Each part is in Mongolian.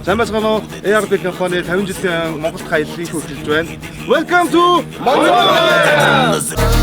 Сайн байцгаана уу? ARB компани 50 жилийн Монголд хаяллыг хөгжүүлж байна. Welcome to Mongolia!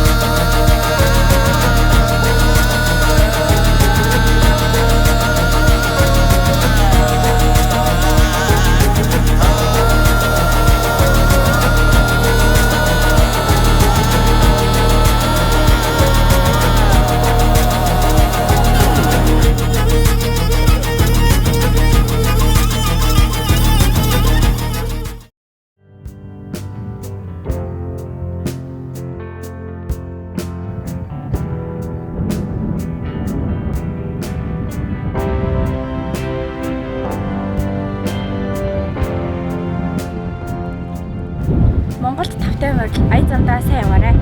Монголд тавтай хурал ая зандаа сайн яваарай.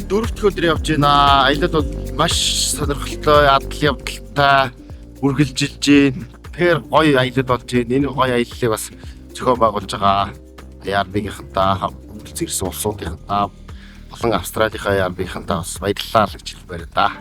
Дөрөвт өдөр явж байна. Аялалд бол маш сонирхолтой, адал явдалтай үргэлжилж байна. Тэгэхээр гоё аялал болж байна. Энэ гоё аяллыг бас зохион байгуулж байгаа ARB-гийнхантаа, үлдсэн ирсэн улсуудынхантаа, болон Австралийн ARB-гийнхантаа бас баярлалаа гэж хэлмээр да.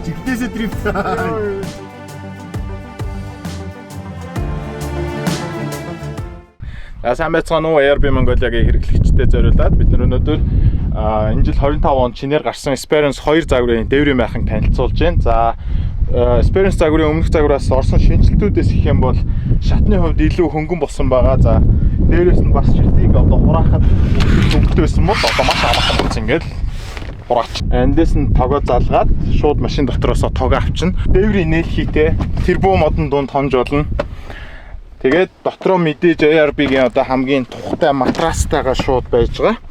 Чигтээсээ дрифт. Сайн байцгаана уу? ARB Mongolia-гийн хэрэглэгчдэд зориулаад бид өнөөдөр энэ жил 25 онд шинээр гарсан Experience 2 загварын дээврийн майханг танилцуулж байна. За Experience загварын өмнөх загвараас орсон шинжилтүүдээс их юм бол шатны хувьд илүү хөнгөн болсон байгаа. За дээрээс нь бас шатыг одоо хураахад хөнгөлтэй байсан бол одоо маш амархан болсон ингээл хураач. Эндээс нь тогоо залгаад шууд машин дотроос тогоо авчна. Дээврийн нээлхийтэй тэрбүү модон дунд хонж болно. Тэгээд дотроо мэдээж ARB-гийн одоо хамгийн тухтай матрастайгаа шууд байж байгаа.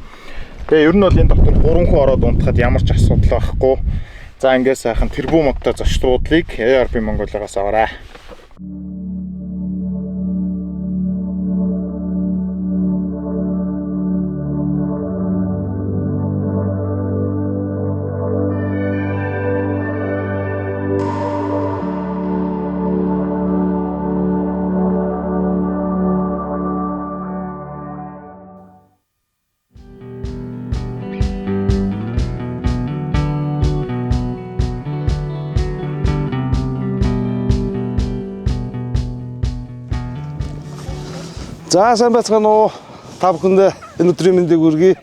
Тэгээ ер нь бол энэ дотор 3 хүн ороод унтахад ямар ч асуудал байхгүй. За ингээд сайхан тэрбүү модтой зочдлуудыг ARB Mongolia-гаас аваарай. За сайн байцгаана уу. Та бүхэндээ энэ өдрийн мэндийг хүргэе.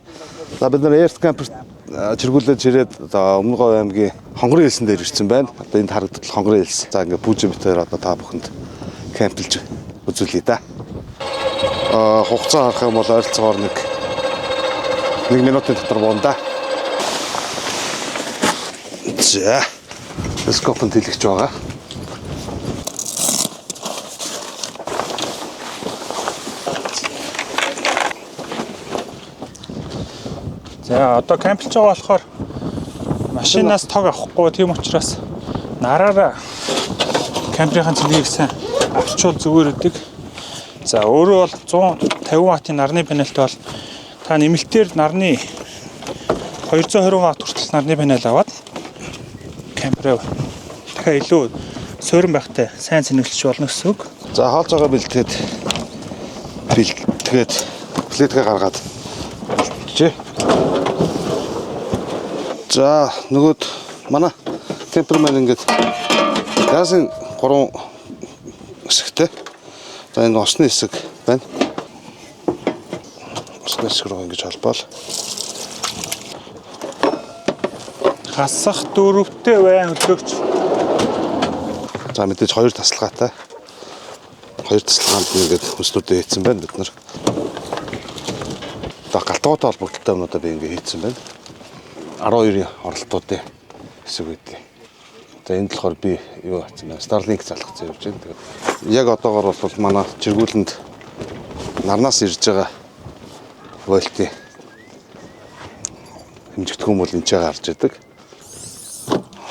За бид нар Earth Camper чиргүүлж ирээд одоо Өмнө Говь аймгийн хонгорын хэлсэн дээр ирсэн байна. Одоо энд харагдтал хонгорын хэлс. За ингээ пүүжин битээр одоо та бүхэнд кемплж үзүүлье да. Хугацаа харах юм бол ойролцоогоор 1 минутын дотор буун да. За скопонд хэлэгч байгаа. За одоо кемплж байгаа болохоор машинаас тог авахгүй, тийм учраас нараараа кемприйн цэнийг сайн авчвал зүгээр өгдөг. За өөрөө бол 150 ваттын нарны панелтай бол та нэмэлтээр нарны 220 ватт хүртэл нарны панел аваад кемпрээ дахиад илүү суурин байхтай сайн цэнэглэж болно гэсэн үг. За хаалж байгаа бэлтгээд плетгээ гаргаад бэлтжээ. За нөгөөд манай темпермент ингээд газын 3 хэсэгтэй. За энэ осны хэсэг байна. Осны хэсэг рүү ингэж холбоол. Хасах дөрөвтэй байн хөдлөгч. За мэдээж 2 тасалгаатай. 2 тасалгаанд ингээд хүнснүүдээ хийцэн байна бид нар. Одоо галтгоотой холбогдолтой юмудаа би ингээд хийцэн байна. 12-ийн оролтуудын хэсэг үүдээ. За энэ болохоор би юу хийсэн бэ? Starlink залгацсан явж байна. Тэгээд яг одоогоор бол манай чиргүүлэнд нарнаас ирж байгаа вольтын хэмжигдэхүүн бол энэ ч гарч идэг.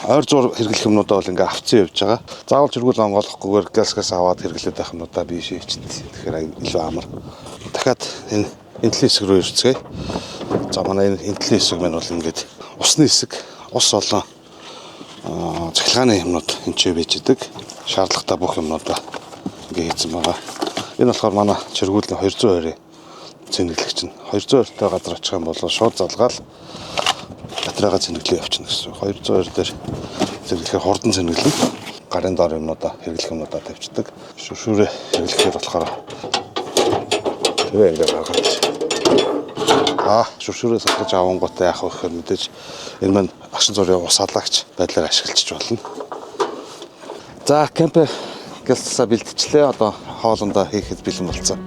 Ойр зур хэрэглэх юмнуудаа бол ингээ авцсан явж байгаа. Заавал чиргүүл онгоолохгүйгээр газ аваад хэрэглээд байх юмнуудаа би шийдчихсэн. Тэгэхээр илүү амар. Дахиад энэ энтлийн хэсэг рүү ирцгээе. За манай энэ энтлийн хэсэг маань бол ингээд усны хэсэг, ус болон цахилгааны юмнууд энэ ч байж идэг. Шаардлагатай бүх юмнуудаа ингээ хийсэн байгаа. Энэ болохоор манай чиргүүлийн 220-ийн цэнэглэгч нь. 220-тай газар очих юм бол шууд залгаал батарейгаа цэнэглээ явчихна гэсэн. 220 дээр цэнэглэхээр хурдан цэнэглэн гарын доор юмнуудаа хэрэглэх юмнуудаа тавьчихдаг. Шүршүүрээ хэрэглэхээр болохоор тэгээ ингээ гаргаж. Шүршүүрээс авах авангуутай яах вэ гэхээр мэдээж энэ маань агшин зургийн ус халагч байдлаар ашиглаж болно. За кемпер гэлсаа бэлтжлээ. Одоо хоолндоо хийхэд бэлэн болцсон.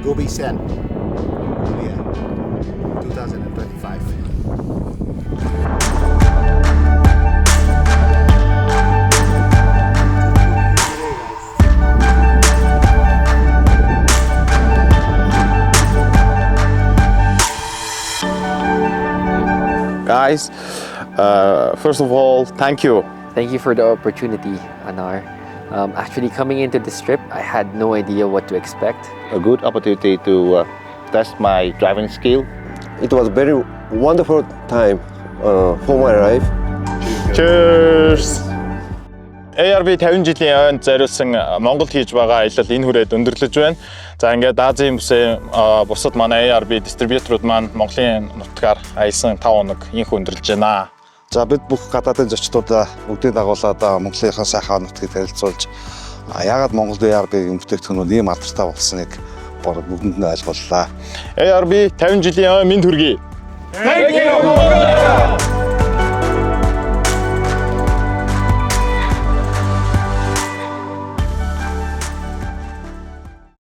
Gobi Sen, Mongolia, 2025. Guys, first of all, thank you. Thank you for the opportunity, Anar. Actually, coming into this trip, I had no idea what to expect. A good opportunity to test my driving skill. It was very wonderful time for my life. Cheers. ARB 50 жилийн ойнд зориулсан Монголд хийж байгаа аялал энэ хүрээд өндөрлөж байна. За ингээд Азийн бүсээ бусад манай ARB дистрибьюторууд маань Монголын нутгаар аялсан 5 хоног инх өндөрлөж байна. За бид бүх гадаадын зочдуудаа бүгдийг дагуулад Монголынхаа сайхан нутгийг танилцуулж яагаад Монгол ARB-ийн бүтээгдэхүүнүүд ийм алдартай болсныг бүгдэнд нь ойлгууллаа. ARB 50 жилийн минь төргий. Thank you.